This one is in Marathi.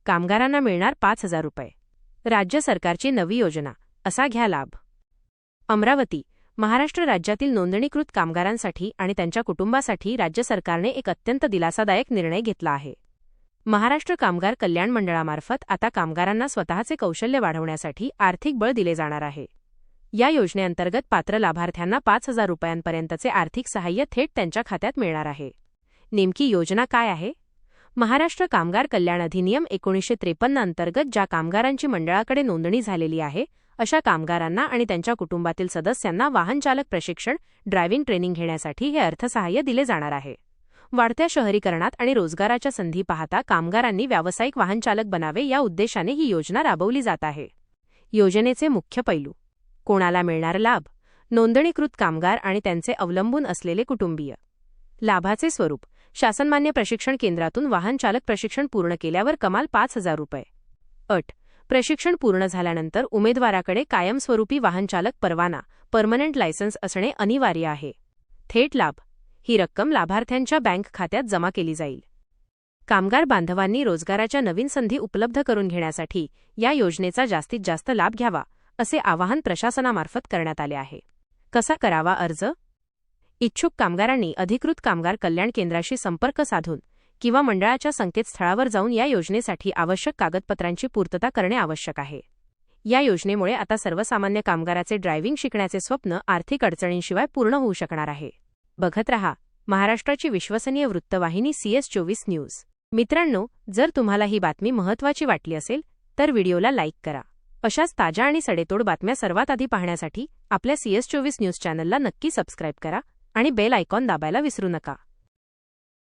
कामगारांना मिळणार 5,000 रुपये. राज्य सरकारची नवी योजना, असा घ्या लाभ. अमरावती. महाराष्ट्र राज्यातील नोंदणीकृत कामगारांसाठी आणि त्यांच्या कुटुंबासाठी राज्य सरकारने एक अत्यंत दिलासादायक निर्णय घेतला आहे. महाराष्ट्र कामगार कल्याण मंडळामार्फत आता कामगारांना स्वतःचे कौशल्य वाढवण्यासाठी आर्थिक बळ दिले जाणार आहे. या योजनेअंतर्गत पात्र लाभार्थ्यांना 5,000 रुपयांपर्यंतचे आर्थिक सहाय्य थेट त्यांच्या खात्यात मिळणार आहे. नेमकी योजना काय आहे? महाराष्ट्र कामगार कल्याण अधिनियम 1953 अंतर्गत ज्या कामगारांची मंडळाकडे नोंदणी झालेली आहे अशा कामगारांना आणि त्यांच्या कुटुंबातील सदस्यांना वाहनचालक प्रशिक्षण, ड्रायव्हिंग ट्रेनिंग घेण्यासाठी हे अर्थसहाय्य दिले जाणार आहे. वाढत्या शहरीकरणात आणि रोजगाराच्या संधी पाहता कामगारांनी व्यावसायिक वाहनचालक बनावे या उद्देशाने ही योजना राबवली जात आहे. योजनेचे मुख्य पैलू. कोणाला मिळणार लाभ? नोंदणीकृत कामगार आणि त्यांचे अवलंबून असलेले कुटुंबीय. लाभाचे स्वरूप. शासनमान्य प्रशिक्षण केंद्रातून वाहनचालक प्रशिक्षण पूर्ण केल्यावर कमाल 5,000 रुपये. अट. प्रशिक्षण पूर्ण झाल्यानंतर उमेदवाराकडे कायमस्वरूपी वाहनचालक परवाना, परमनंट लायसन्स असणे अनिवार्य आहे. थेट लाभ. ही रक्कम लाभार्थ्यांच्या बँक खात्यात जमा केली जाईल. कामगार बांधवांनी रोजगाराच्या नवीन संधी उपलब्ध करून घेण्यासाठी या योजनेचा जास्तीत जास्त लाभ घ्यावा, असे आवाहन प्रशासनामार्फत करण्यात आले आहे. कसा करावा अर्ज? इच्छुक कामगारांनी अधिकृत कामगार कल्याण केंद्राशी संपर्क साधून किंवा मंडळाच्या संकेतस्थळावर जाऊन या योजनेसाठी आवश्यक कागदपत्रांची पूर्तता करणे आवश्यक आहे. या योजनेमुळे आता सर्वसामान्य कामगाराचे ड्रायव्हिंग शिकण्याचे स्वप्न आर्थिक अडचणींशिवाय पूर्ण होऊ शकणार आहे. बघत रहा महाराष्ट्राची विश्वसनीय वृत्तवाहिनी CS24 न्यूज. मित्रांनो, जर तुम्हाला ही बातमी महत्त्वाची वाटली असेल तर व्हिडिओला लाईक करा. अशाच ताज्या आणि सडेतोड बातम्या सर्वात आधी पाहण्यासाठी आपल्या CS24 न्यूज चॅनलला नक्की सबस्क्राईब करा आणि बेल आयकॉन दाबायला विसरू नका.